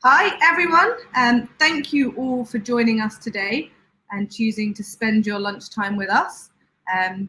Hi everyone, thank you all for joining us today and choosing to spend your lunchtime with us. I'm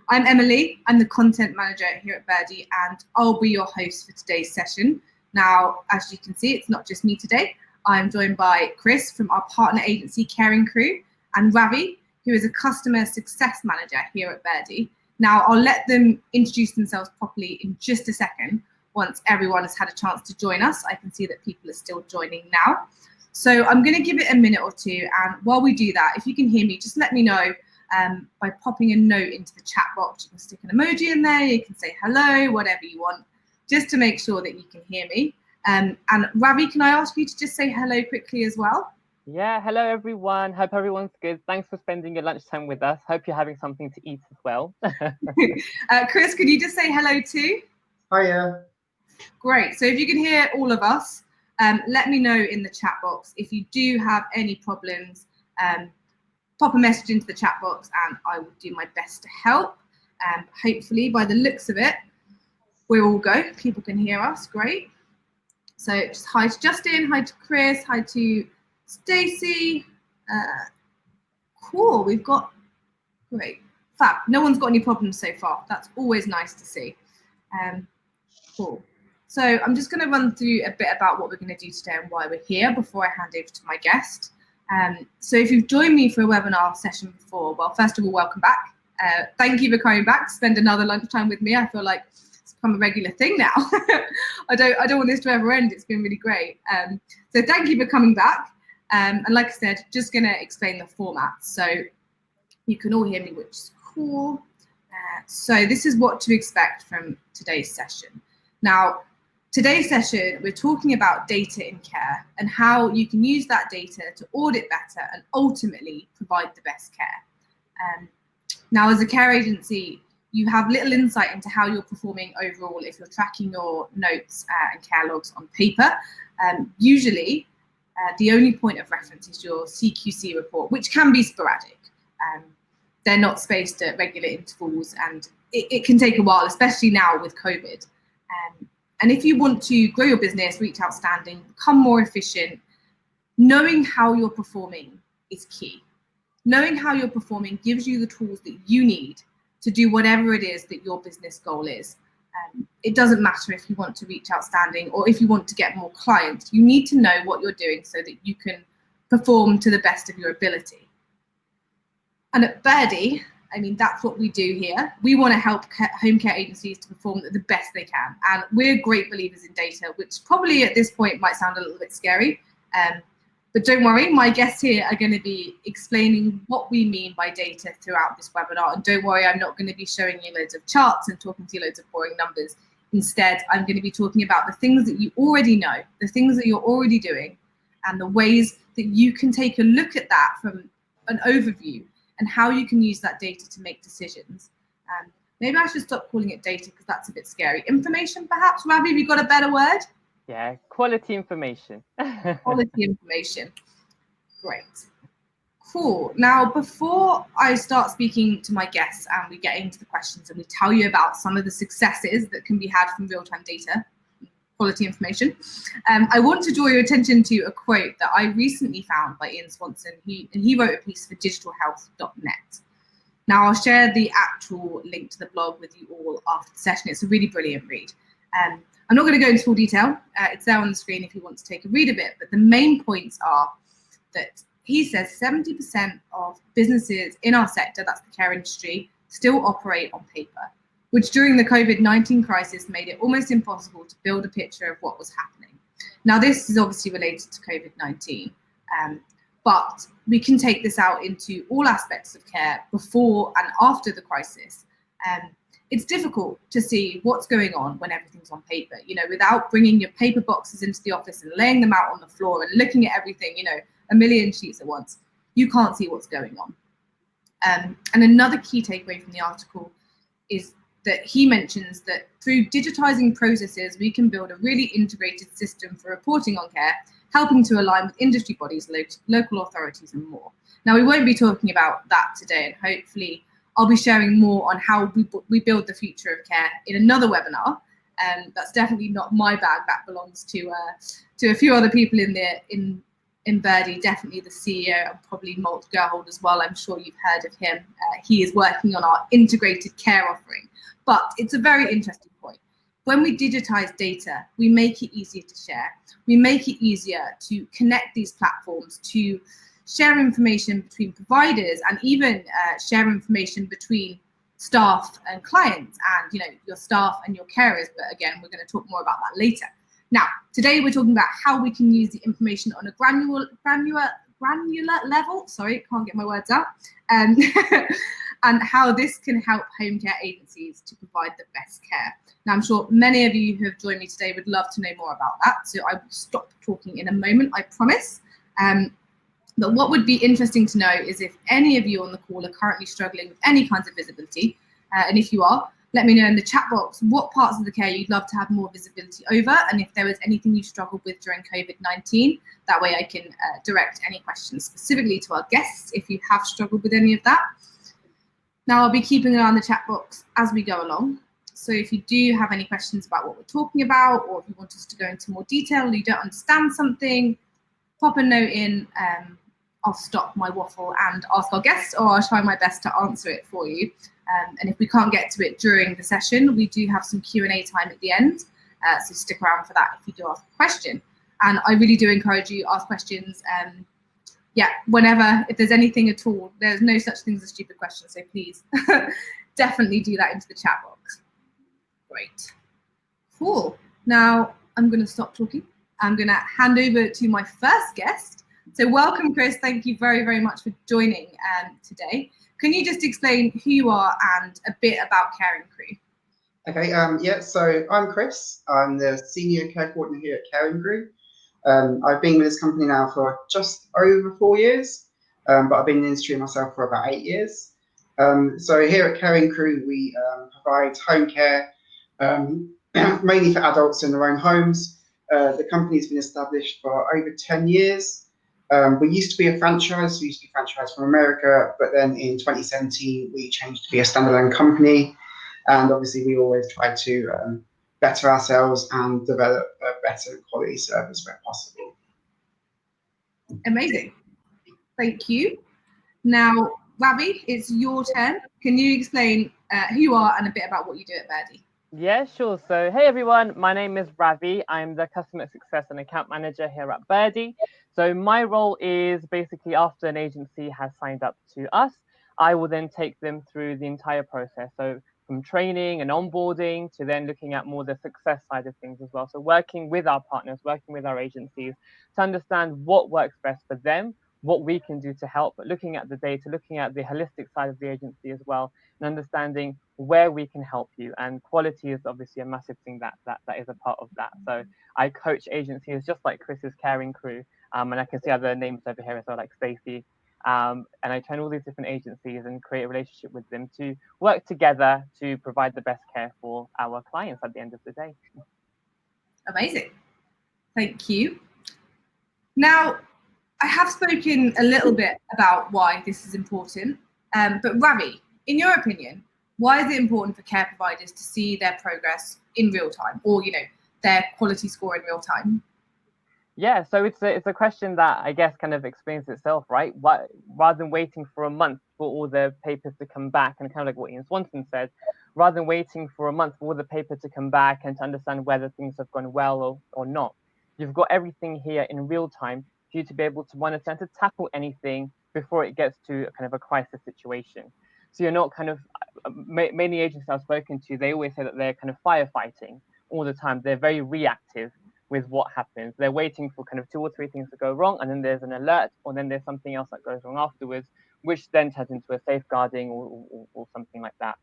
Emily, I'm the content manager here at Birdie, and I'll be your host for today's session. Now, as you can see, it's not just me today. I'm joined by Chris from our partner agency Caring Crew and Ravi, who is a customer success manager here at Birdie. Now, I'll let them introduce themselves properly in just a second. Once everyone has had a chance to join us, I can see that people are still joining now. So I'm going to give it a minute or two, and while we do that, if you can hear me, just let me know by popping a note into the chat box. You can stick an emoji in there, you can say hello, whatever you want, just to make sure that you can hear me. And Ravi, can I ask you to just say hello quickly as well? Yeah, hello everyone. Hope everyone's good. Thanks for spending your lunchtime with us. Hope you're having something to eat as well. Chris, could you just say hello too? Hiya. Great. So if you can hear all of us, let me know in the chat box. If you do have any problems, pop a message into the chat box and I will do my best to help. Hopefully, by the looks of it, we're all go. People can hear us. Great. So just hi to Justin, hi to Chris, hi to Stacey. Cool. We've got great. Fab. No one's got any problems so far. That's always nice to see. Cool. So I'm just going to run through a bit about what we're going to do today and why we're here before I hand over to my guest. So if you've joined me for a webinar session before, well, first of all, welcome back. Thank you for coming back to spend another lunchtime with me. I feel like it's become a regular thing now. I don't want this to ever end. It's been really great. So thank you for coming back. And like I said, just going to explain the format. So you can all hear me, which is cool. So this is what to expect from today's session. Now, today's session, we're talking about data in care and how you can use that data to audit better and ultimately provide the best care. Now, as a care agency, you have little insight into how you're performing overall if you're tracking your notes and care logs on paper. Usually, the only point of reference is your CQC report, which can be sporadic. They're not spaced at regular intervals, and it can take a while, especially now with COVID. And if you want to grow your business, reach outstanding, become more efficient, knowing how you're performing is key. Knowing how you're performing gives you the tools that you need to do whatever it is that your business goal is. It doesn't matter if you want to reach outstanding or if you want to get more clients. You need to know what you're doing so that you can perform to the best of your ability. And at Birdie, I mean, that's what we do here. We want to help home care agencies to perform the best they can. And we're great believers in data, which probably at this point might sound a little bit scary. But don't worry, my guests here are going to be explaining what we mean by data throughout this webinar. And don't worry, I'm not going to be showing you loads of charts and talking to you loads of boring numbers. Instead, I'm going to be talking about the things that you already know, the things that you're already doing, and the ways that you can take a look at that from an overview and how you can use that data to make decisions. Maybe I should stop calling it data because that's a bit scary. Information, perhaps? Ravi, have you got a better word? Yeah, quality information. Quality information. Great. Cool. Now, before I start speaking to my guests and we get into the questions and we tell you about some of the successes that can be had from real-time data, quality information, I want to draw your attention to a quote that I recently found by Ian Swanson. He wrote a piece for digitalhealth.net. Now, I'll share the actual link to the blog with you all after the session. It's a really brilliant read. I'm not going to go into full detail. It's there on the screen if you want to take a read of it. But the main points are that he says 70% of businesses in our sector, that's the care industry, still operate on paper, which during the COVID-19 crisis made it almost impossible to build a picture of what was happening. Now, this is obviously related to COVID-19, but we can take this out into all aspects of care before and after the crisis. It's difficult to see what's going on when everything's on paper, without bringing your paper boxes into the office and laying them out on the floor and looking at everything, a million sheets at once. You can't see what's going on. And another key takeaway from the article is that he mentions that through digitizing processes, we can build a really integrated system for reporting on care, helping to align with industry bodies, local authorities, and more. Now, we won't be talking about that today, and hopefully I'll be sharing more on how we build the future of care in another webinar. That's definitely not my bag. That belongs to a few other people in Birdie, definitely the CEO and probably Malt Gerhold as well. I'm sure you've heard of him. He is working on our integrated care offering. But it's a very interesting point. When we digitize data, we make it easier to share. We make it easier to connect these platforms, to share information between providers, and even share information between staff and clients, and your staff and your carers. But again, we're going to talk more about that later. Now, today we're talking about how we can use the information on a granular level. Sorry, can't get my words out. And how this can help home care agencies to provide the best care. Now, I'm sure many of you who have joined me today would love to know more about that. So I will stop talking in a moment, I promise. But what would be interesting to know is if any of you on the call are currently struggling with any kinds of visibility. And if you are, let me know in the chat box what parts of the care you'd love to have more visibility over, and if there was anything you struggled with during COVID-19. That way I can direct any questions specifically to our guests if you have struggled with any of that. Now, I'll be keeping an eye on the chat box as we go along. So if you do have any questions about what we're talking about, or if you want us to go into more detail or you don't understand something, pop a note in. I'll stop my waffle and ask our guests, or I'll try my best to answer it for you. And if we can't get to it during the session, we do have some Q&A time at the end. So stick around for that if you do ask a question. And I really do encourage you to ask questions. Whenever, if there's anything at all, there's no such thing as a stupid question. So please definitely do that into the chat box. Great. Cool. Now I'm going to stop talking. I'm going to hand over to my first guest. So welcome, Chris. Thank you very, very much for joining today. Can you just explain who you are and a bit about Caring Crew? Okay, so I'm Chris. I'm the Senior Care Coordinator here at Caring Crew. I've been with this company now for just over 4 years, but I've been in the industry myself for about 8 years. So here at Caring Crew, we provide home care, mainly for adults in their own homes. The company's been established for over 10 years. We used to be a franchise. We used to be franchised from America, but then in 2017, we changed to be a standalone company. And obviously, we always try to better ourselves and develop a better quality service where possible. Amazing. Thank you. Now, Ravi, it's your turn. Can you explain who you are and a bit about what you do at Birdie? Yeah, sure. So, hey everyone, my name is Ravi. I'm the Customer Success and Account Manager here at Birdie. So my role is basically after an agency has signed up to us, I will then take them through the entire process. So from training and onboarding to then looking at more the success side of things as well. So working with our partners, working with our agencies to understand what works best for them, what we can do to help, but looking at the data, looking at the holistic side of the agency as well, and understanding where we can help you. And quality is obviously a massive thing that is a part of that. So I coach agencies just like Chris's Caring Crew, and I can see other names over here as well, like Stacey. And I train all these different agencies and create a relationship with them to work together to provide the best care for our clients at the end of the day. Amazing. Thank you. Now, I have spoken a little bit about why this is important, but Ravi, in your opinion, why is it important for care providers to see their progress in real time, or their quality score in real time? Yeah, so it's a question that I guess kind of explains itself, right? Why, rather than waiting for a month for all the papers to come back, and kind of like what Ian Swanson said, rather than waiting for a month for all the paper to come back and to understand whether things have gone well or not, you've got everything here in real time for you to be able to monitor and to tackle anything before it gets to a kind of a crisis situation. So you're not kind of, many agencies I've spoken to, they always say that they're kind of firefighting all the time. They're very reactive with what happens. They're waiting for kind of 2 or 3 things to go wrong, and then there's an alert, or then there's something else that goes wrong afterwards, which then turns into a safeguarding or something like that.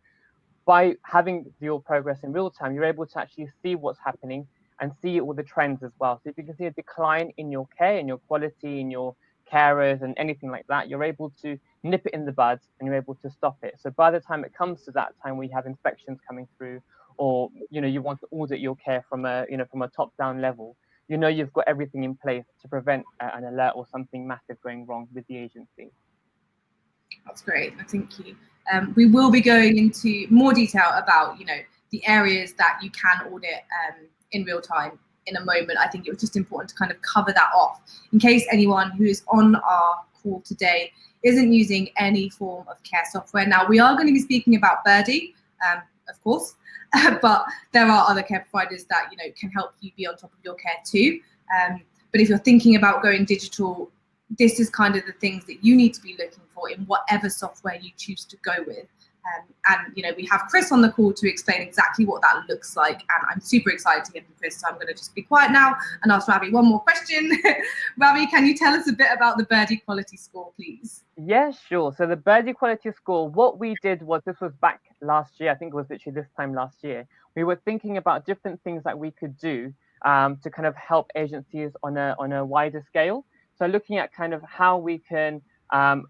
By having your progress in real time, you're able to actually see what's happening and see all the trends as well. So if you can see a decline in your care, in your quality, in your carers and anything like that, you're able to nip it in the bud and you're able to stop it. So by the time it comes to that time where you have inspections coming through, or you want to audit your care from a top-down level, you've got everything in place to prevent an alert or something massive going wrong with the agency. That's great. Thank you. We will be going into more detail about the areas that you can audit in real time in a moment. I think it was just important to kind of cover that off in case anyone who is on our call today isn't using any form of care software. Now, we are going to be speaking about Birdie, of course, but there are other care providers that, you know, can help you be on top of your care too. But if you're thinking about going digital, this is kind of the things that you need to be looking for in whatever software you choose to go with. And, you know, we have Chris on the call to explain exactly what that looks like. And I'm super excited to hear from Chris. So I'm going to just be quiet now and ask Ravi one more question. Ravi, can you tell us a bit about the Birdie Quality Score, please? Yeah, sure. So the Birdie Quality Score, what we did was, this was back last year, I think it was literally this time last year, we were thinking about different things that we could do to kind of help agencies on a wider scale. So looking at kind of how we can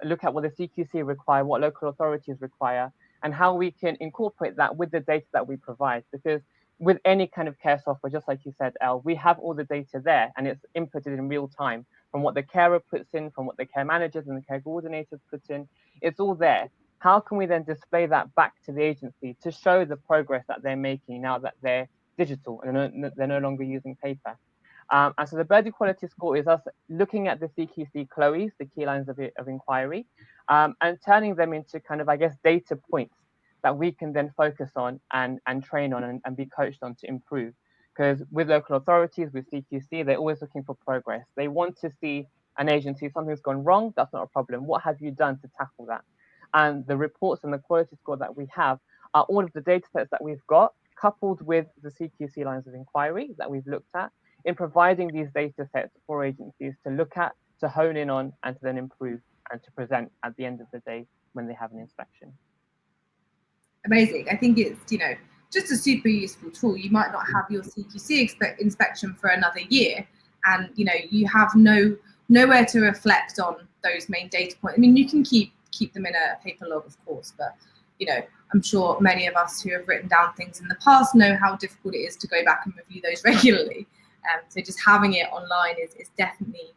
look at what the CQC require, what local authorities require, and how we can incorporate that with the data that we provide. Because with any kind of care software, just like you said, Elle, we have all the data there and it's inputted in real time from what the carer puts in, from what the care managers and the care coordinators put in. It's all there. How can we then display that back to the agency to show the progress that they're making now that they're digital and they're no longer using paper? And so the Birdie Quality Score is us looking at the CQC KLOES, the key lines of inquiry, and turning them into kind of, I guess, data points that we can then focus on and train on and be coached on to improve. Because with local authorities, with CQC, they're always looking for progress. They want to see an agency, something's gone wrong, that's not a problem. What have you done to tackle that? And the reports and the quality score that we have are all of the data sets that we've got, coupled with the CQC lines of inquiry that we've looked at, in providing these data sets for agencies to look at, to hone in on, and to then improve and to present at the end of the day when they have an inspection. Amazing. I think it's, you know, just a super useful tool. You might not have your CQC inspection for another year, and, you know, you have nowhere to reflect on those main data points. I mean, you can keep them in a paper log, of course, but, you know, I'm sure many of us who have written down things in the past know how difficult it is to go back and review those regularly. So just having it online is definitely,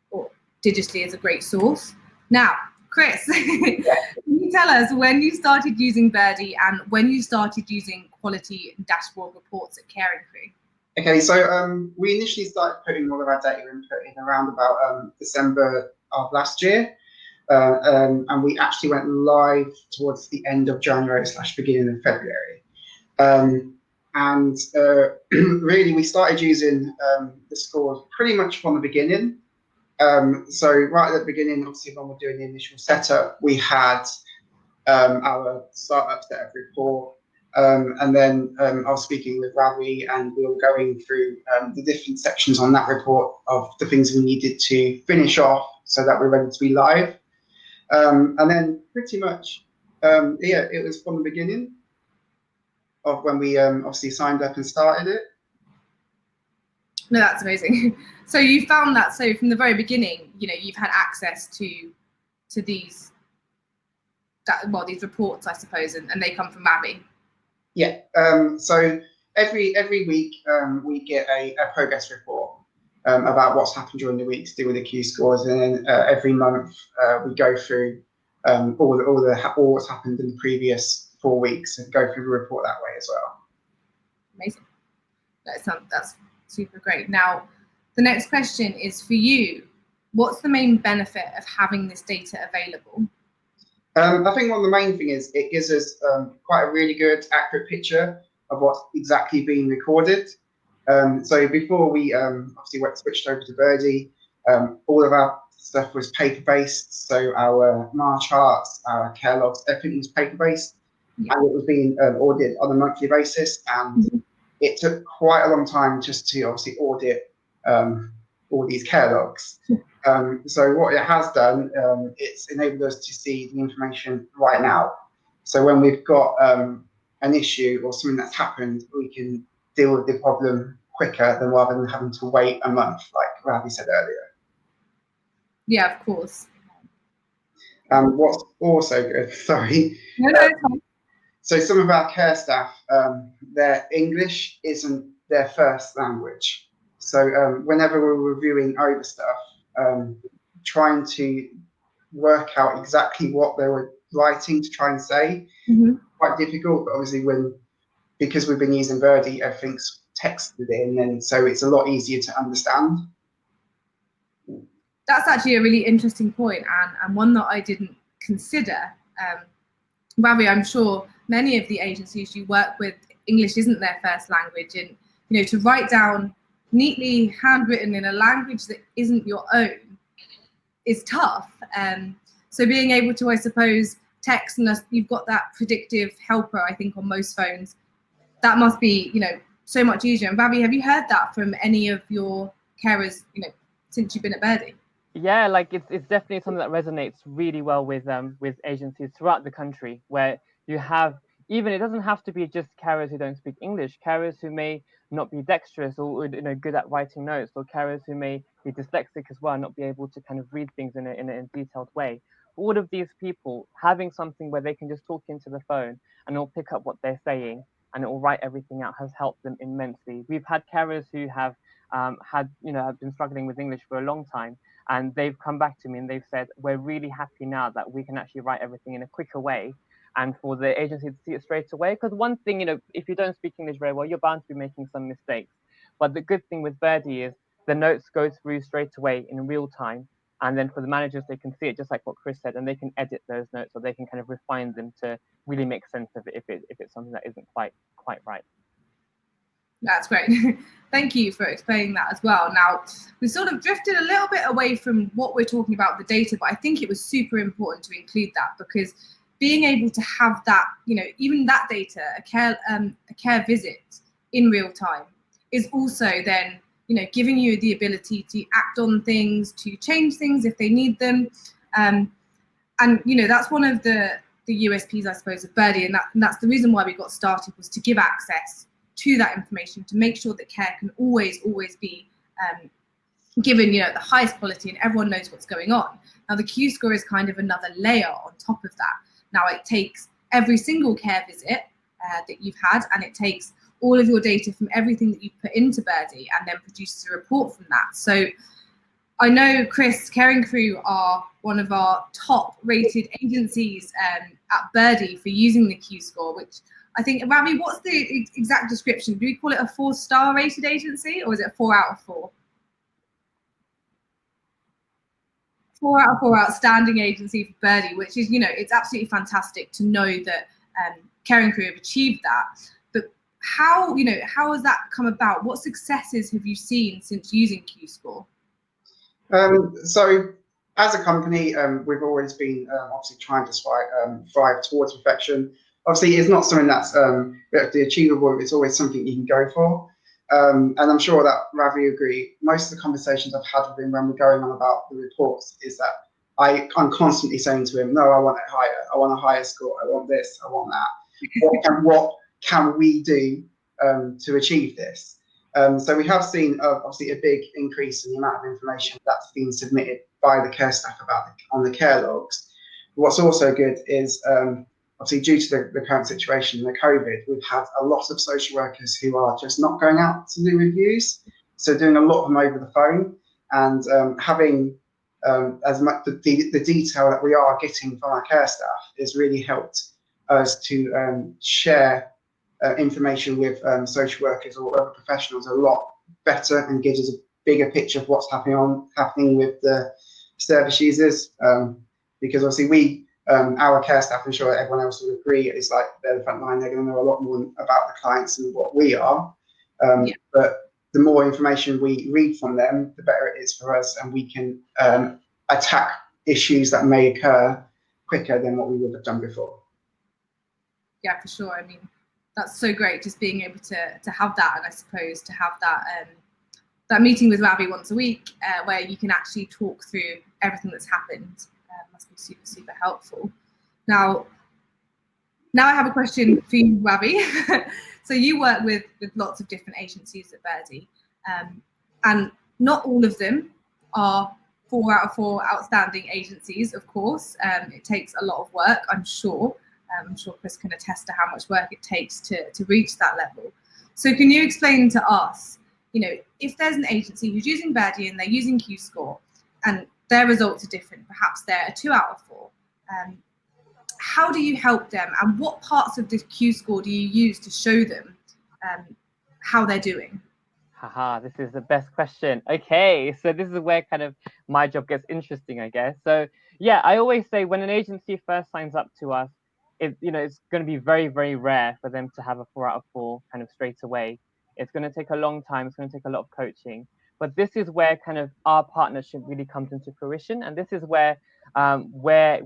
or digitally, is a great source. Now, Chris, can you tell us when you started using Birdie and when you started using quality dashboard reports at Caring Crew? Okay, so we initially started putting all of our data input in around about December of last year. And we actually went live towards the end of January / beginning of February. And really, we started using the scores pretty much from the beginning. So right at the beginning, obviously, when we're doing the initial setup, we had our startup setup report. And then I was speaking with Ravi, and we were going through the different sections on that report of the things we needed to finish off so that we're ready to be live. And then pretty much, yeah, it was from the beginning of when we obviously signed up and started it. No, that's amazing. So you found that, so from the very beginning, you know, you've had access to these, these reports, I suppose, and they come from Ravi. Yeah. So every week we get a progress report about what's happened during the week to do with the Q scores, and then every month we go through all what's happened in the previous 4 weeks and go through the report that way as well. Amazing. That's super great. Now, the next question is for you. What's the main benefit of having this data available? I think one of the main thing is it gives us quite a really good, accurate picture of what's exactly being recorded. So before we obviously switched over to Birdie, all of our stuff was paper-based. So our MAR charts, our care logs, everything was paper-based, and it was being audited on a monthly basis. And it took quite a long time just to obviously audit all these care logs. So what it has done, it's enabled us to see the information right now. So when we've got an issue or something that's happened, we can deal with the problem quicker than rather than having to wait a month, like Ravi said earlier. Yeah, of course. What's also good, sorry. No. So some of our care staff, their English isn't their first language. So whenever we're reviewing over stuff, trying to work out exactly what they were writing to try and say, quite difficult. But obviously when because we've been using Birdie, everything's texted in, and so it's a lot easier to understand. That's actually a really interesting point, and one that I didn't consider. Ravi, I'm sure many of the agencies you work with, English isn't their first language, and to write down neatly handwritten in a language that isn't your own is tough. So being able to, I suppose, text, and you've got that predictive helper, I think, on most phones, that must be, so much easier. And Ravi, have you heard that from any of your carers, since you've been at Birdie? Yeah, like it's definitely something that resonates really well with agencies throughout the country, where you have, even it doesn't have to be just carers who don't speak English, carers who may not be dexterous or good at writing notes, or carers who may be dyslexic as well, not be able to kind of read things in a detailed way. All of these people having something where they can just talk into the phone and it'll pick up what they're saying and it will write everything out has helped them immensely. We've had carers who have have been struggling with English for a long time, and they've come back to me and they've said, we're really happy now that we can actually write everything in a quicker way, and for the agency to see it straight away. Because one thing, if you don't speak English very well, you're bound to be making some mistakes. But the good thing with Birdie is the notes go through straight away in real time. And then for the managers, they can see it just like what Chris said, and they can edit those notes, or they can kind of refine them to really make sense of it if it's something that isn't quite right. That's great. Thank you for explaining that as well. Now, we sort of drifted a little bit away from what we're talking about, the data, but I think it was super important to include that, because being able to have that, even that data, a care visit in real time, is also then, giving you the ability to act on things, to change things if they need them. And, that's one of the USPs, I suppose, of Birdie, and that's the reason why we got started, was to give access to that information, to make sure that care can always be given, the highest quality, and everyone knows what's going on. Now, the Q score is kind of another layer on top of that. Now, it takes every single care visit that you've had, and it takes all of your data from everything that you've put into Birdie, and then produces a report from that. So I know, Chris, Caring Crew are one of our top rated agencies at Birdie for using the Q score, which I think, Ravi, what's the exact description? Do we call it a 4-star rated agency, or is it a 4 out of 4? 4 out of 4 outstanding agency for Birdie, which is, it's absolutely fantastic to know that Caring Crew have achieved that. But how has that come about? What successes have you seen since using Q score? So as a company, we've always been obviously trying to strive towards perfection. Obviously, it's not something that's achievable. It's always something you can go for. And I'm sure that Ravi agree. Most of the conversations I've had with him when we're going on about the reports is that I'm constantly saying to him, no, I want it higher. I want a higher score. I want this. I want that. What can we do to achieve this? So we have seen obviously a big increase in the amount of information that's been submitted by the care staff on the care logs. What's also good is obviously, due to the current situation, the COVID, we've had a lot of social workers who are just not going out to do reviews. So doing a lot of them over the phone, and having as much the detail that we are getting from our care staff has really helped us to share information with social workers or other professionals a lot better, and gives us a bigger picture of what's happening with the service users. Because obviously our care staff, I'm sure everyone else will agree, is like they're the front line. They're going to know a lot more about the clients than what we are. But the more information we read from them, the better it is for us, and we can attack issues that may occur quicker than what we would have done before. Yeah, for sure. I mean, that's so great, just being able to have that, and I suppose to have that meeting with Ravi once a week, where you can actually talk through everything that's happened. Must be super, super helpful. Now I have a question for you, Ravi. So you work with lots of different agencies at Birdie, and not all of them are 4 out of 4 outstanding agencies, of course. It takes a lot of work, I'm sure. I'm sure Chris can attest to how much work it takes to reach that level. So can you explain to us, if there's an agency who's using Birdie and they're using Q score, and their results are different, perhaps they're a 2 out of 4. how do you help them, and what parts of this Q score do you use to show them how they're doing? Haha, this is the best question. Okay, so this is where kind of my job gets interesting, I guess. So yeah, I always say when an agency first signs up to us, it's going to be very, very rare for them to have a 4 out of 4 kind of straight away. It's going to take a long time. It's going to take a lot of coaching. But this is where kind of our partnership really comes into fruition, and this is where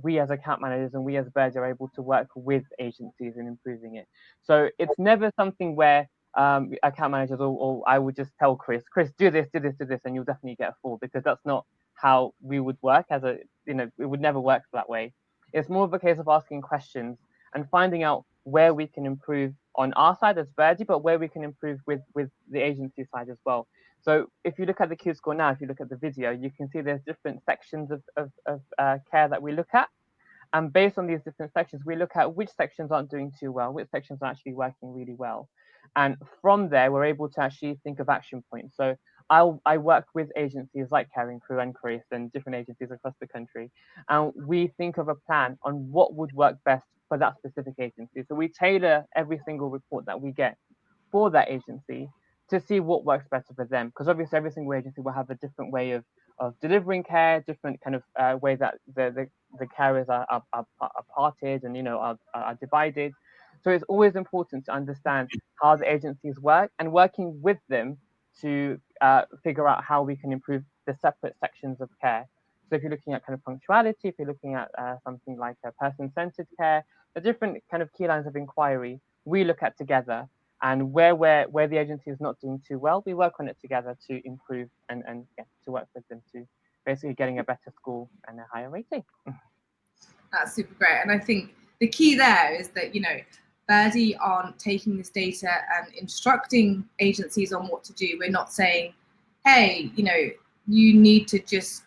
we as account managers and we as Birdie are able to work with agencies in improving it. So it's never something where account managers or I would just tell Chris, do this, and you'll definitely get a 4, because that's not how we would work it would never work that way. It's more of a case of asking questions and finding out where we can improve on our side as Birdie, but where we can improve with the agency side as well. So if you look at the Q score now, if you look at the video, you can see there's different sections of care that we look at. And based on these different sections, we look at which sections aren't doing too well, which sections are actually working really well. And from there, we're able to actually think of action points. So I work with agencies like Caring Crew and Chris and different agencies across the country. And we think of a plan on what would work best for that specific agency. So we tailor every single report that we get for that agency to see what works better for them. Because obviously every single agency will have a different way of delivering care, different kind of way that the carers are parted and are divided. So it's always important to understand how the agencies work and working with them to figure out how we can improve the separate sections of care. So if you're looking at kind of punctuality, if you're looking at something like a person-centered care, the different kind of key lines of inquiry we look at together. And where the agency is not doing too well, we work on it together to improve and to work with them to basically getting a better score and a higher rating. That's super great. And I think the key there is that, Birdie aren't taking this data and instructing agencies on what to do. We're not saying, hey, you need to just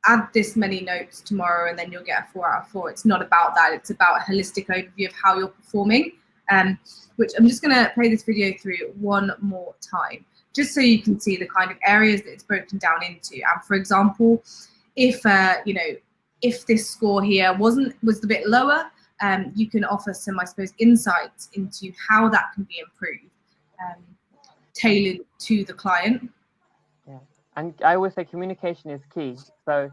add this many notes tomorrow and then you'll get a 4 out of 4. It's not about that. It's about a holistic overview of how you're performing, which I'm just going to play this video through one more time, just so you can see the kind of areas that it's broken down into. And for example, if this score here was a bit lower, you can offer some, I suppose, insights into how that can be improved, tailored to the client. Yeah, and I always say communication is key. So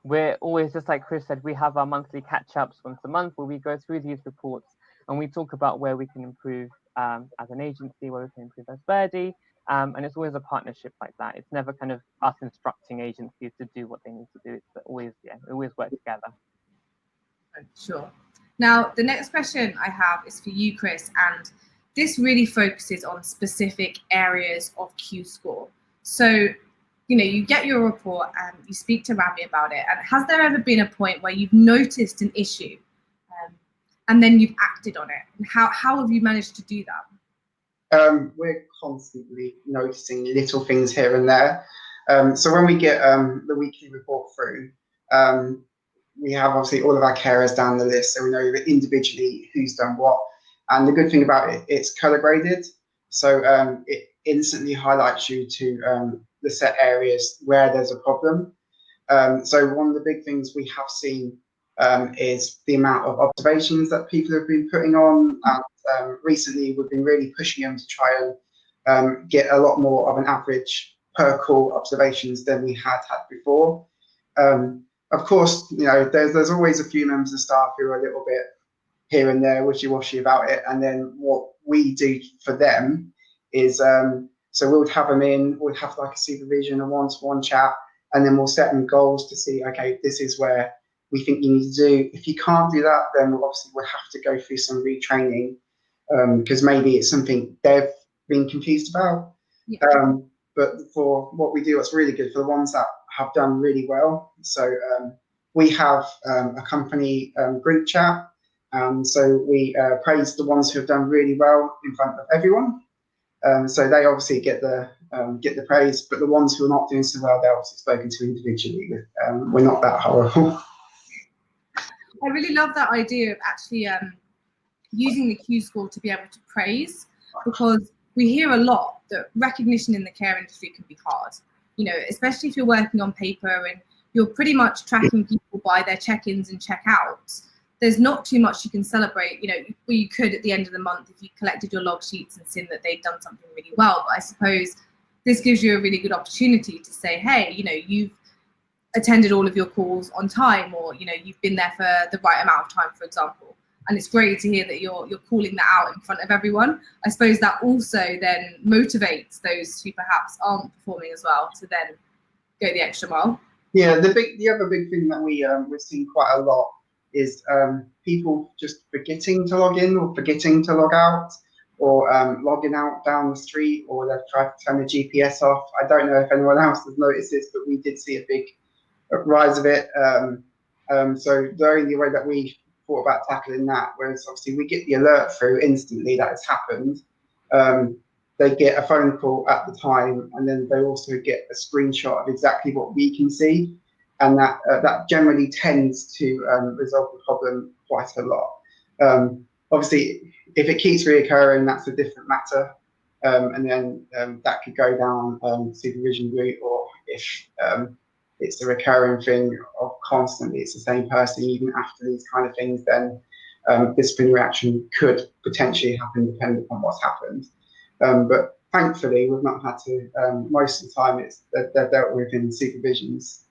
we're always, just like Chris said, we have our monthly catch-ups once a month where we go through these reports and we talk about where we can improve as an agency, where we can improve as Birdie. And it's always a partnership like that. It's never kind of us instructing agencies to do what they need to do. It's always, we always work together. Sure. Now, the next question I have is for you, Chris, and this really focuses on specific areas of Q score. So, you get your report and you speak to Rami about it. And has there ever been a point where you've noticed an issue and then you've acted on it? And how have you managed to do that? We're constantly noticing little things here and there. So when we get the weekly report through, we have obviously all of our carers down the list, so we know individually who's done what. And the good thing about it, it's color graded, so it instantly highlights you to the set areas where there's a problem. So one of the big things we have seen is the amount of observations that people have been putting on. And recently, we've been really pushing them to try and get a lot more of an average per call observations than we had before. Of course, there's always a few members of staff who are a little bit here and there wishy-washy about it. And then what we do for them is, so we'll have them in, we'll have like a supervision, a one-to-one chat, and then we'll set them goals to see, okay, this is where we think you need to do. If you can't do that, then obviously we'll have to go through some retraining, because maybe it's something they've been confused about. Yeah. But for what we do, it's really good for the ones that have done really well. So we have a company group chat, so we praise the ones who have done really well in front of everyone. So they obviously get the praise, but the ones who are not doing so well, they're obviously spoken to individually. We're not that horrible. I really love that idea of actually using the Q score to be able to praise, because we hear a lot that recognition in the care industry can be hard, especially if you're working on paper and you're pretty much tracking people by their check-ins and check-outs. there's not too much you can celebrate. You know, you could at the end of the month if you collected your log sheets and seen that they've done something really well. But I suppose this gives you a really good opportunity to say, hey, you know, you've attended all of your calls on time, or, you know, you've been there for the right amount of time, for example. And it's great to hear that you're calling that out in front of everyone. I suppose that also then motivates those who perhaps aren't performing as well to then go the extra mile. Yeah, the other big thing that we're seeing quite a lot is people just forgetting to log in or forgetting to log out, or logging out down the street, or they've tried to turn the GPS off. I don't know if anyone else has noticed this, but we did see a big rise of it. So the only way that we thought about tackling that was, obviously we get the alert through instantly that it's happened. They get a phone call at the time, and then they also get a screenshot of exactly what we can see, and that generally tends to resolve the problem quite a lot. Obviously, if it keeps reoccurring, that's a different matter, and then that could go down supervision route, or if it's a recurring thing of constantly it's the same person even after these kind of things, then disciplinary action could potentially happen depending upon what's happened. But thankfully, we've not had to. Most of the time, they're dealt with in supervisions.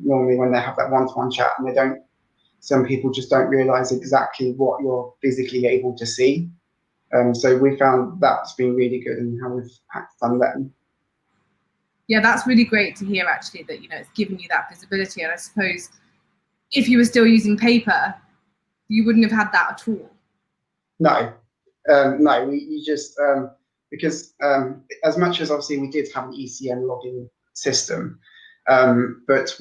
Normally, when they have that one-to-one chat, and they don't. Some people just don't realise exactly what you're physically able to see. So we found that's been really good in how we've acted on them. Yeah, that's really great to hear, actually, that, you know, it's given you that visibility. And I suppose if you were still using paper, you wouldn't have had that at all. No, you just because as much as obviously we did have an ECN login system, but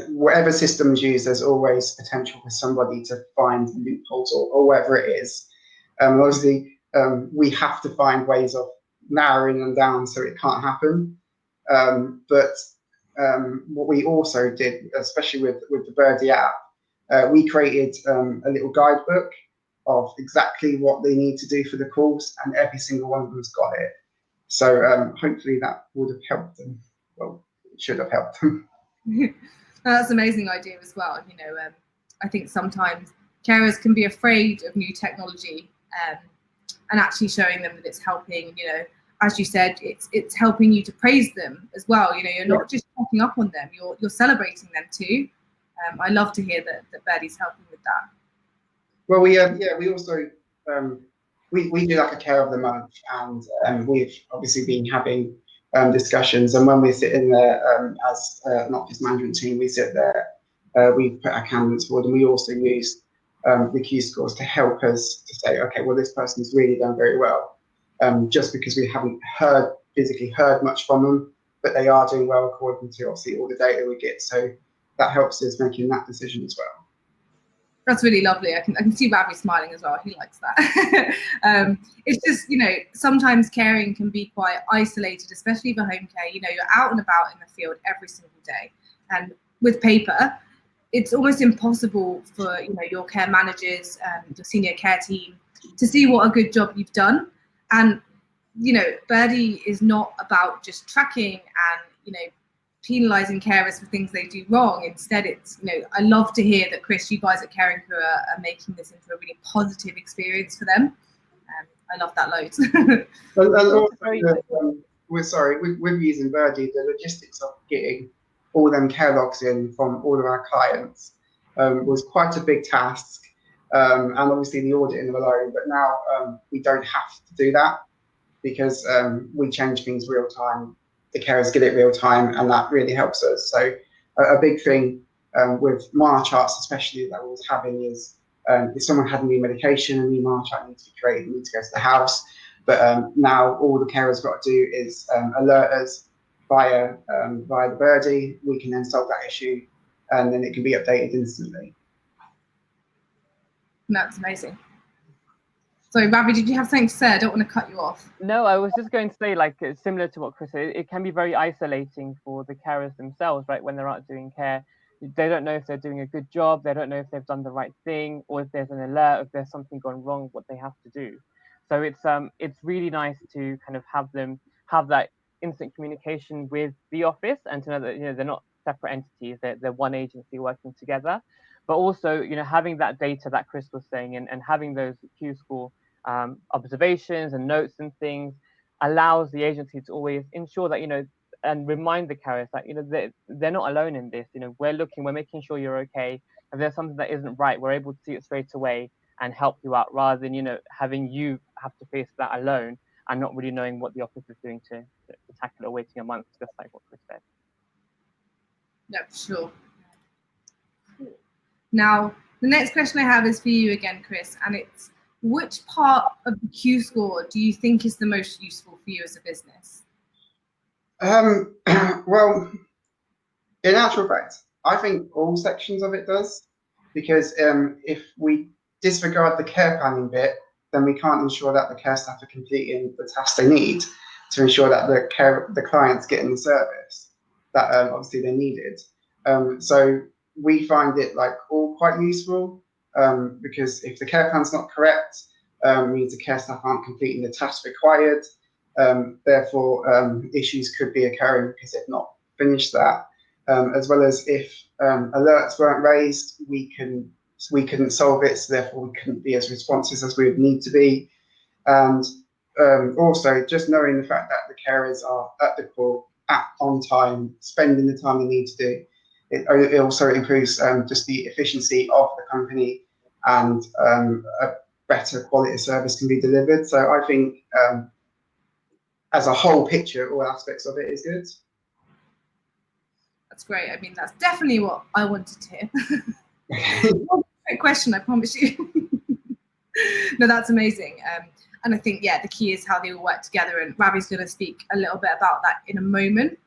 whatever system's used, there's always potential for somebody to find loopholes or whatever it is. Obviously, we have to find ways of narrowing them down so it can't happen. But what we also did, especially with the Birdie app, we created a little guidebook of exactly what they need to do for the calls, and every single one of them's got it. So hopefully that would have helped them. Well, it should have helped them. That's an amazing idea as well. You know, I think sometimes carers can be afraid of new technology, and actually showing them that it's helping. You know, as you said, it's helping you to praise them as well. You know, you're not just checking up on them; you're celebrating them too. I love to hear that Birdie's helping with that. Well, we also we do like a care of the month, and we've obviously been having discussions. And when we sit in there as an office management team, we sit there, we put our candidates forward, and we also use the Q scores to help us to say, okay, well, this person's really done very well, just because we haven't physically heard much from them, but they are doing well according to obviously all the data we get. So that helps us making that decision as well. That's really lovely. I can see Ravi smiling as well. He likes that. It's just, you know, sometimes caring can be quite isolated, especially for home care. You know, you're out and about in the field every single day, and with paper, it's almost impossible for, you know, your care managers, your senior care team to see what a good job you've done. And, you know, Birdie is not about just tracking and, you know, penalising carers for things they do wrong. Instead, it's, you know, I love to hear that, Chris, you guys at Caring Crew are making this into a really positive experience for them. I love that loads. And also, we're using Birdie, the logistics of getting all them care logs in from all of our clients was quite a big task, and obviously the auditing alone. But now we don't have to do that, because we change things real time. The carers get it real time, and that really helps us. So a big thing with Mar charts, especially that I was having, is if someone had a new medication, a new Mar chart needs to be created, they need to go to the house. But now all the carers got to do is alert us via the Birdie. We can then solve that issue, and then it can be updated instantly. That's amazing. Sorry, Ravi, did you have something to say? I don't want to cut you off. No, I was just going to say, like, similar to what Chris said, it can be very isolating for the carers themselves, right? When they're out doing care, they don't know if they're doing a good job, they don't know if they've done the right thing, or if there's an alert, if there's something gone wrong, what they have to do. So it's really nice to kind of have them have that instant communication with the office, and to know that, you know, they're not separate entities, they're one agency working together. But also, having that data that Chris was saying, and having those Q score observations and notes and things allows the agency to always ensure that, and remind the carriers that, they're not alone in this. We're making sure you're okay. If there's something that isn't right, we're able to see it straight away and help you out, rather than, having you have to face that alone and not really knowing what the office is doing to tackle it, or waiting a month, just like what Chris said. Yeah, sure. Cool. Now, the next question I have is for you again, Chris, and it's, which part of the Q score do you think is the most useful for you as a business? Well, in actual fact, I think all sections of it does, because if we disregard the care planning bit, then we can't ensure that the care staff are completing the tasks they need to ensure that the client's getting the service that obviously they needed. So we find it all quite useful, because if the care plan's not correct, means the care staff aren't completing the tasks required. Therefore, issues could be occurring because they've not finished that. As well as if alerts weren't raised, we couldn't solve it, so therefore we couldn't be as responsive as we would need to be. And also, just knowing the fact that the carers are at the call, on time, spending the time they need to do, it also improves just the efficiency of the company, and a better quality of service can be delivered. So I think as a whole picture, all aspects of it is good. That's great. I mean, that's definitely what I wanted to hear. Great question, I promise you. No, that's amazing. And I think, yeah, the key is how they all work together, and Ravi's going to speak a little bit about that in a moment.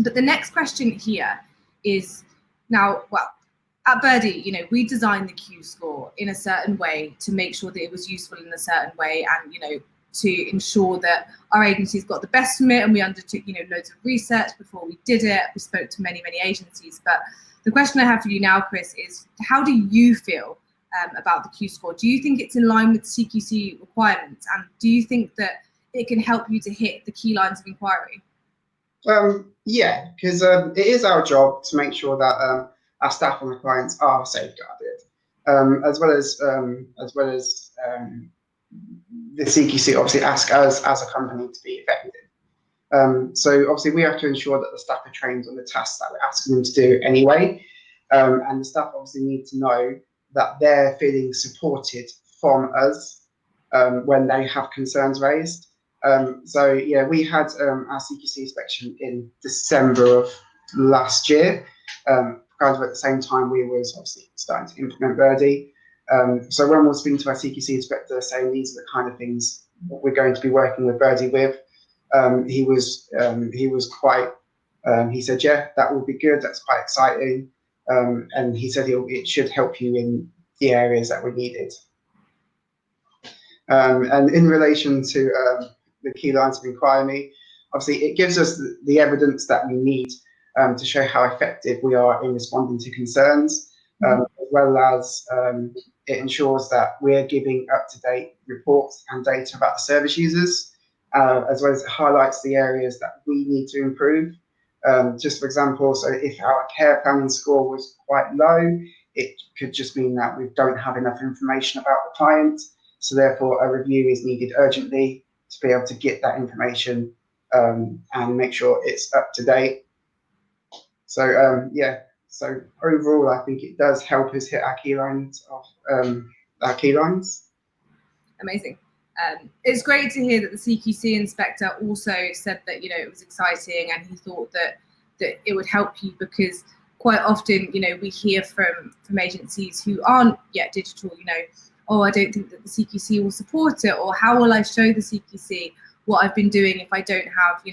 But the next question here is, now, well, at Birdie, we designed the Q score in a certain way to make sure that it was useful in a certain way, and, to ensure that our agencies got the best from it, and we undertook, loads of research before we did it. We spoke to many, many agencies. But the question I have for you now, Chris, is how do you feel about the Q score? Do you think it's in line with CQC requirements, and do you think that it can help you to hit the key lines of inquiry? Yeah, because it is our job to make sure that our staff and the clients are safeguarded, as well as the CQC obviously ask us as a company to be effective. So obviously we have to ensure that the staff are trained on the tasks that we're asking them to do anyway, and the staff obviously need to know that they're feeling supported from us when they have concerns raised. So yeah, we had our CQC inspection in December of last year, kind of at the same time we was obviously starting to implement Birdie. So when we're speaking to our CQC inspector saying these are the kind of things we're going to be working with Birdie with, he was quite, he said, yeah, that will be good, that's quite exciting. And he said it should help you in the areas that we needed. And in relation to the key lines of inquiry, obviously it gives us the evidence that we need to show how effective we are in responding to concerns, as well as it ensures that we're giving up-to-date reports and data about the service users, as well as it highlights the areas that we need to improve. Just for example, so if our care planning score was quite low, it could just mean that we don't have enough information about the client, so therefore a review is needed urgently to be able to get that information and make sure it's up to date. So yeah, so overall I think it does help us hit our key lines of Amazing. It's great to hear that the CQC inspector also said that it was exciting, and he thought that it would help you, because quite often we hear from agencies who aren't yet digital, oh, I don't think that the CQC will support it, or how will I show the CQC what I've been doing if I don't have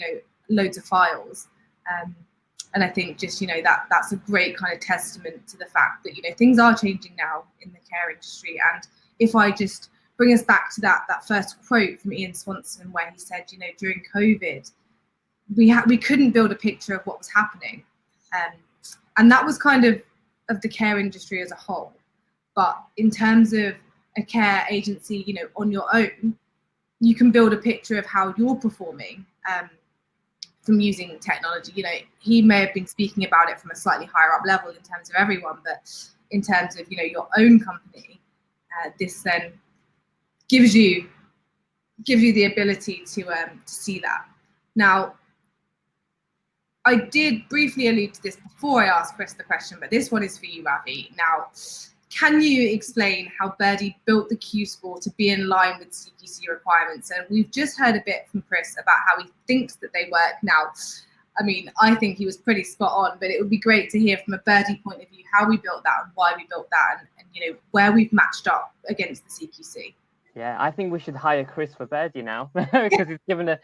loads of files. And I think just that's a great kind of testament to the fact that things are changing now in the care industry. And if I just bring us back to that first quote from Ian Swanson, where he said, during COVID, we couldn't build a picture of what was happening, and that was kind of the care industry as a whole. But in terms of a care agency, on your own, you can build a picture of how you're performing from using technology. You know, he may have been speaking about it from a slightly higher up level in terms of everyone, but in terms of, you know, your own company, this then gives you the ability to see that. Now, I did briefly allude to this before I asked Chris the question, but this one is for you, Ravi. Now, can you explain how Birdie built the Q score to be in line with CQC requirements? And we've just heard a bit from Chris about how he thinks that they work. Now, I mean, I think he was pretty spot on, but it would be great to hear from a Birdie point of view how we built that and why we built that, and you know, where we've matched up against the CQC. Yeah, I think we should hire Chris for Birdie now because he's given a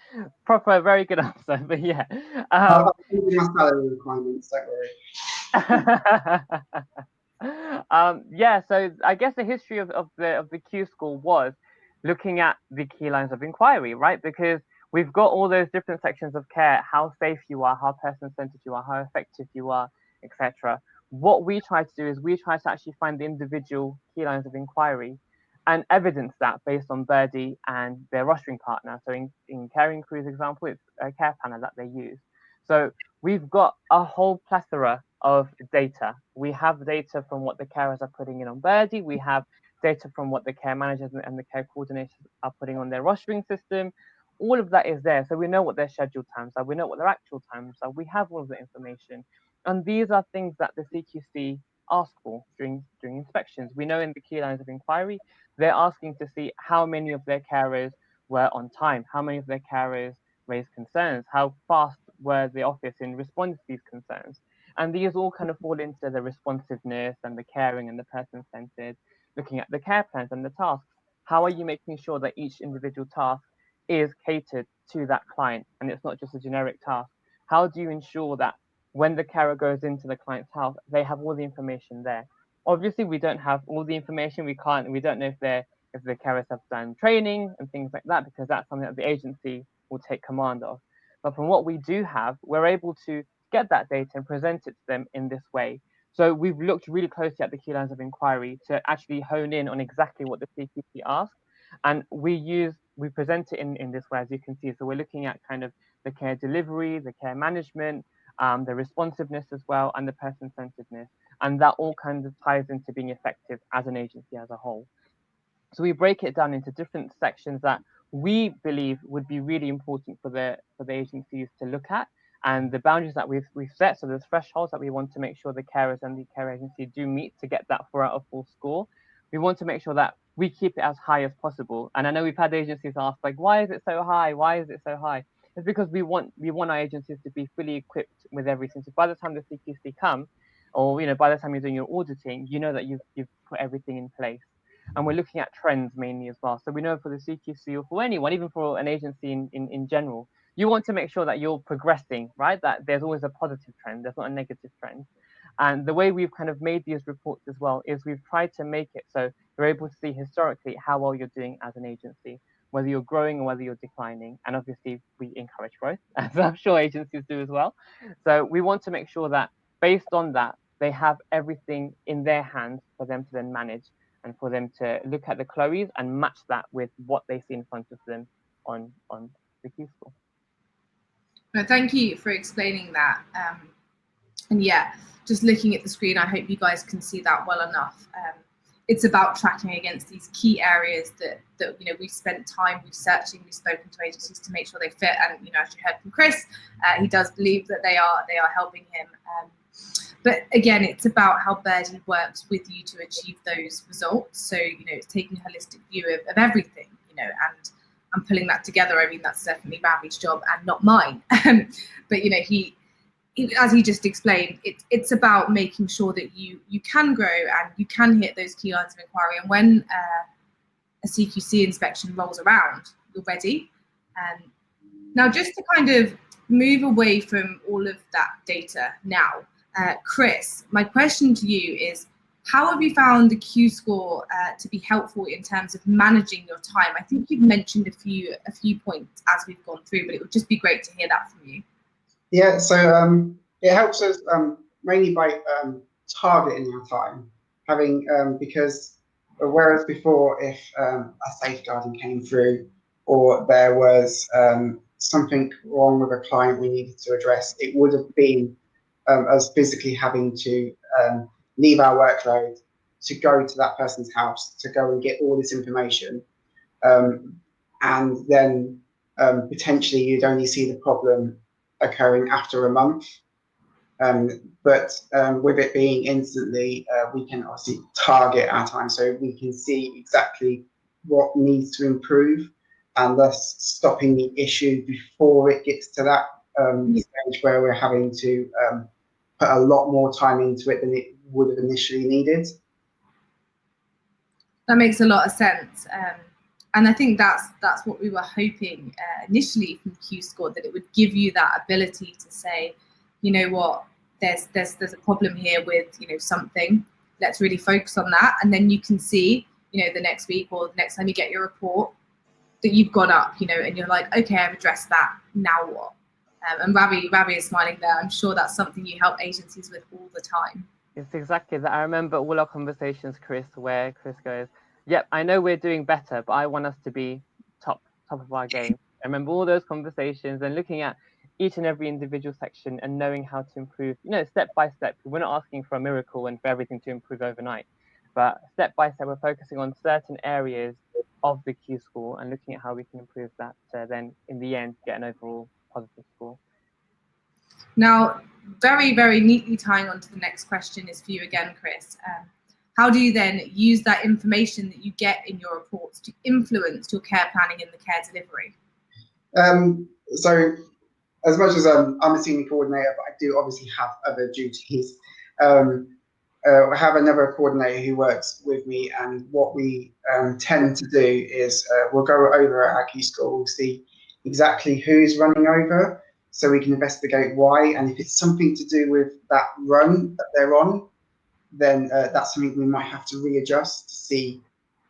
proper, very good answer. But yeah, I'll give you my salary requirements, don't worry. yeah, so I guess the history of the Q score was looking at the key lines of inquiry, right? Because we've got all those different sections of care: how safe you are, how person-centered you are, how effective you are, etc. What we try to do is we try to actually find the individual key lines of inquiry and evidence that based on Birdie and their rostering partner. So in Caring Crew's example, it's a care planner that they use. So we've got a whole plethora of data. We have data from what the carers are putting in on Birdie. We have data from what the care managers and the care coordinators are putting on their rostering system. All of that is there. So we know what their scheduled times are. We know what their actual times are. We have all of the information. And these are things that the CQC ask for during inspections. We know in the key lines of inquiry, they're asking to see how many of their carers were on time, how many of their carers raised concerns, how fast were the office in responding to these concerns. And these all kind of fall into the responsiveness and the caring and the person-centered, looking at the care plans and the tasks. How are you making sure that each individual task is catered to that client and it's not just a generic task? How do you ensure that when the carer goes into the client's house, they have all the information there? Obviously, we don't have all the information. We don't know if the carers have done training and things like that, because that's something that the agency will take command of. But from what we do have, we're able to get that data and present it to them in this way. So we've looked really closely at the key lines of inquiry to actually hone in on exactly what the CQC asks. And we present it in this way, as you can see. So we're looking at kind of the care delivery, the care management, the responsiveness as well, and the person-centeredness. And that all kind of ties into being effective as an agency as a whole. So we break it down into different sections that we believe would be really important for the agencies to look at, and the boundaries that we've set. So there's thresholds that we want to make sure the carers and the care agency do meet to get that 4 out of 4 score. We want to make sure that we keep it as high as possible. And I know we've had agencies ask, like, why is it so high? Why is it so high? It's because we want our agencies to be fully equipped with everything. So by the time the CQC come, or by the time you're doing your auditing, you know that you've put everything in place. And we're looking at trends mainly as well. So we know for the CQC, or for anyone, even for an agency in general, you want to make sure that you're progressing, right? That there's always a positive trend, there's not a negative trend. And the way we've kind of made these reports as well is we've tried to make it so you're able to see historically how well you're doing as an agency, whether you're growing or whether you're declining. And obviously we encourage growth, as I'm sure agencies do as well. So we want to make sure that based on that, they have everything in their hands for them to then manage, and for them to look at the KLOES and match that with what they see in front of them on the Q score. No, thank you for explaining that. And yeah, just looking at the screen, I hope you guys can see that well enough. It's about tracking against these key areas that we've spent time researching, we've spoken to agencies to make sure they fit. And as you heard from Chris, he does believe that they are helping him. But again, it's about how Birdie works with you to achieve those results. So it's taking a holistic view of everything, and pulling that together. I mean, that's definitely Ravi's job and not mine. But he, as he just explained, it's about making sure that you can grow and you can hit those key lines of inquiry. And when a CQC inspection rolls around, you're ready. Now, just to kind of move away from all of that data now, Chris, my question to you is, how have you found the Q score to be helpful in terms of managing your time? I think you've mentioned a few points as we've gone through, but it would just be great to hear that from you. Yeah, so it helps us mainly by targeting our time, having because whereas before, if a safeguarding came through or there was something wrong with a client we needed to address, it would have been us physically having to leave our workload to go to that person's house to go and get all this information, and then potentially you'd only see the problem occurring after a month. But with it being instantly, we can obviously target our time, so we can see exactly what needs to improve, and thus stopping the issue before it gets to that stage where we're having to put a lot more time into it than it would have initially needed. That makes a lot of sense. And I think that's what we were hoping initially from Q-Score, that it would give you that ability to say, you know what, there's a problem here with, you know, something. Let's really focus on that, and then you can see, you know, the next week or the next time you get your report that you've gone up, you know, and you're like, okay, I've addressed that. Now what? And Ravi is smiling there. I'm sure that's something you help agencies with all the time. It's exactly that. I remember all our conversations, Chris, where Chris goes, yep, I know we're doing better, but I want us to be top of our game. I remember all those conversations and looking at each and every individual section and knowing how to improve, you know, step by step. We're not asking for a miracle and for everything to improve overnight, but step by step, we're focusing on certain areas of the Q-Score and looking at how we can improve that to then, in the end, get an overall positive score. Now, very, very neatly tying on to the next question is for you again, Chris. How do you then use that information that you get in your reports to influence your care planning and the care delivery? So, as much as I'm a senior coordinator, but I do obviously have other duties. I have another coordinator who works with me, and what we tend to do is we'll go over our Q-Score, we'll see exactly who's running over, so we can investigate why, and if it's something to do with that run that they're on, then that's something we might have to readjust to see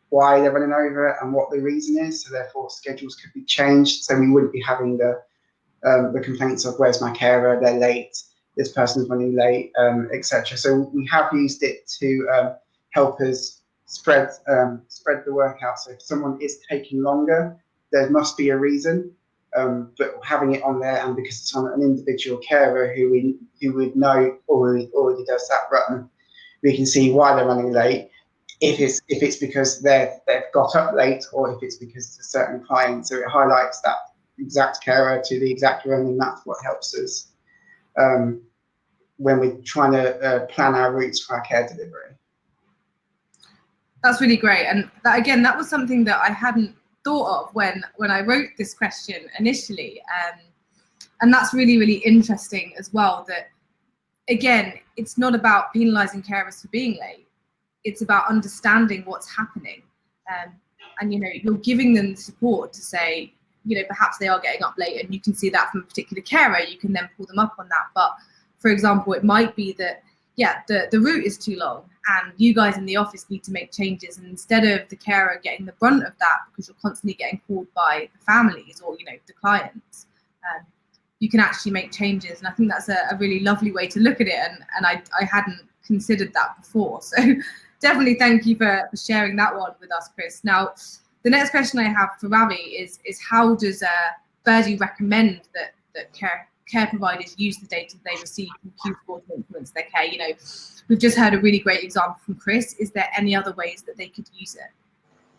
why they're running over and what the reason is. So therefore, schedules could be changed, so we wouldn't be having the complaints of where's my carer, they're late, this person's running late, etc. So we have used it to help us spread the work out. So if someone is taking longer, there must be a reason. But having it on there, and because it's on an individual carer who would know already does that run, we can see why they're running late. If it's because they've got up late, or if it's because it's a certain client. So it highlights that exact carer to the exact run, and that's what helps us when we're trying to plan our routes for our care delivery. That's really great, and that was something that I hadn't thought of when I wrote this question initially, and that's really, really interesting as well. That again, it's not about penalising carers for being late; it's about understanding what's happening, and you know, you're giving them support to say, you know, perhaps they are getting up late, and you can see that from a particular carer. You can then pull them up on that. But for example, it might be that, yeah, the route is too long, and you guys in the office need to make changes. And instead of the carer getting the brunt of that, because you're constantly getting called by the families or, you know, the clients, you can actually make changes. And I think that's a really lovely way to look at it. And I hadn't considered that before. So definitely thank you for sharing that one with us, Chris. Now, the next question I have for Ravi is how does Birdie recommend that care providers use the data they receive from Q-Score to influence their care? You know, we've just heard a really great example from Chris. Is there any other ways that they could use it?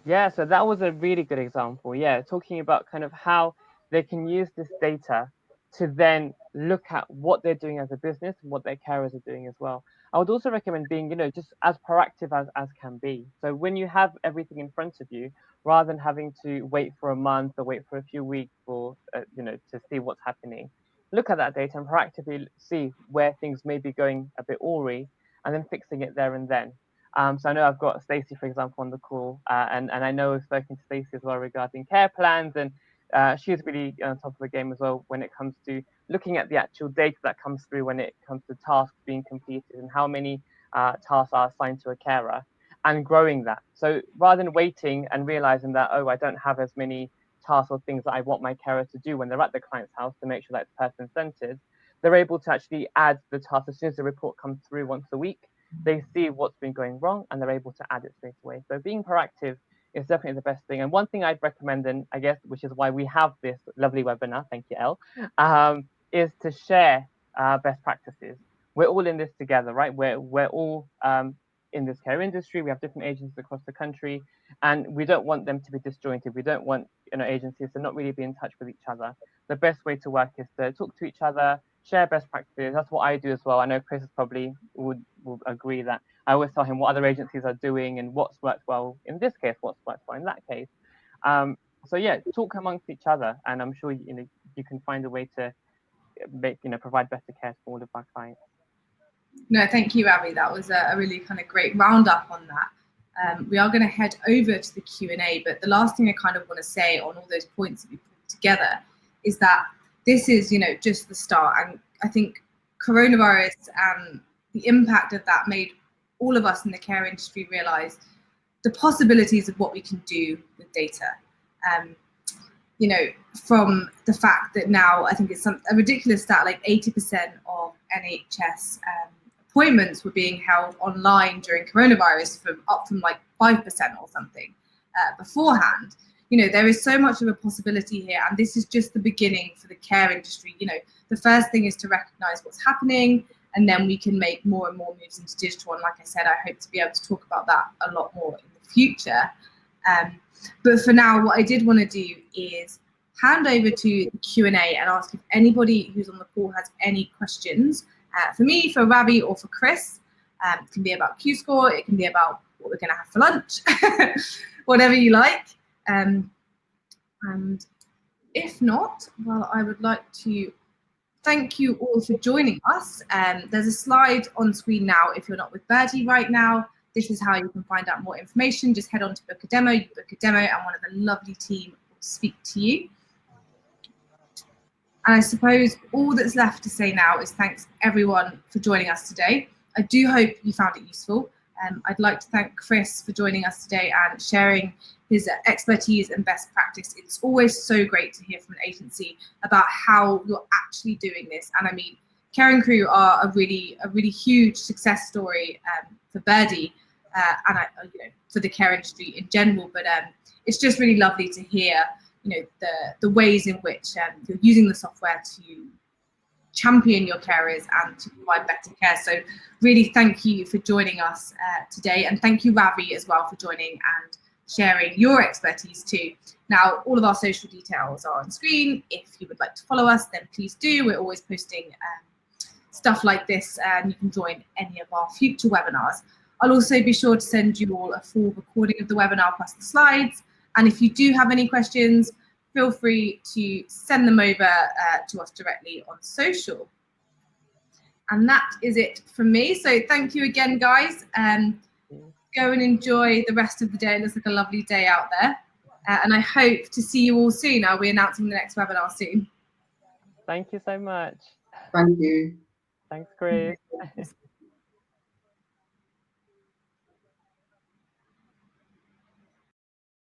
Yeah, so that was a really good example. Yeah, talking about kind of how they can use this data to then look at what they're doing as a business and what their carers are doing as well. I would also recommend being, you know, just as proactive as can be. So when you have everything in front of you, rather than having to wait for a month or wait for a few weeks for, you know, to see what's happening, look at that data and proactively see where things may be going a bit awry, and then fixing it there and then. So I know I've got Stacey, for example, on the call, and I know I've spoken to Stacey as well regarding care plans, and she's really on top of the game as well when it comes to looking at the actual data that comes through when it comes to tasks being completed and how many tasks are assigned to a carer, and growing that. So rather than waiting and realizing that, oh, I don't have as many tasks or things that I want my carer to do when they're at the client's house to make sure that it's person-centered, they're able to actually add the task as soon as the report comes through once a week. They see what's been going wrong and they're able to add it straight away. So being proactive is definitely the best thing. And one thing I'd recommend, and I guess which is why we have this lovely webinar, thank you, Elle, is to share best practices. We're all in this together, right? We're all in this care industry. We have different agencies across the country, and we don't want them to be disjointed. We don't want agencies to not really be in touch with each other. The best way to work is to talk to each other, share best practices. That's what I do as well. I know Chris probably would agree that I always tell him what other agencies are doing and what's worked well in this case, what's worked well in that case. So yeah, talk amongst each other, and I'm sure you can find a way to make provide better care for all of our clients. No, thank you, Abby. That was a really kind of great roundup on that. We are going to head over to the Q&A, but the last thing I kind of want to say on all those points that we put together is that this is, just the start. And I think coronavirus and the impact of that made all of us in the care industry realize the possibilities of what we can do with data. From the fact that now I think it's a ridiculous stat, like 80% of NHS appointments were being held online during coronavirus, up from like 5% or something beforehand. There is so much of a possibility here, and this is just the beginning for the care industry. The first thing is to recognize what's happening, and then we can make more and more moves into digital. And like I said, I hope to be able to talk about that a lot more in the future. But for now, what I did want to do is hand over to the Q&A and ask if anybody who's on the call has any questions for me, for Ravi, or for Chris. It can be about Q-Score, it can be about what we're going to have for lunch, whatever you like. And if not, well, I would like to thank you all for joining us. There's a slide on screen now if you're not with Birdie right now. This is how you can find out more information. Just head on to book a demo, you book a demo, and one of the lovely team will speak to you. And I suppose all that's left to say now is thanks everyone for joining us today. I do hope you found it useful. I'd like to thank Chris for joining us today and sharing his expertise and best practice. It's always so great to hear from an agency about how you're actually doing this. And I mean, Care & Crew are a really huge success story for Birdie and for the care industry in general. But it's just really lovely to hear the ways in which you're using the software to champion your carers and to provide better care. So really thank you for joining us today, and thank you, Ravi, as well, for joining and sharing your expertise too. Now, all of our social details are on screen. If you would like to follow us, then please do. We're always posting stuff like this, and you can join any of our future webinars. I'll also be sure to send you all a full recording of the webinar plus the slides. And if you do have any questions, feel free to send them over to us directly on social. And that is it from me. So thank you again, guys. Go and enjoy the rest of the day. It looks like a lovely day out there. And I hope to see you all soon. I'll be announcing the next webinar soon. Thank you so much. Thank you. Thanks, Chris.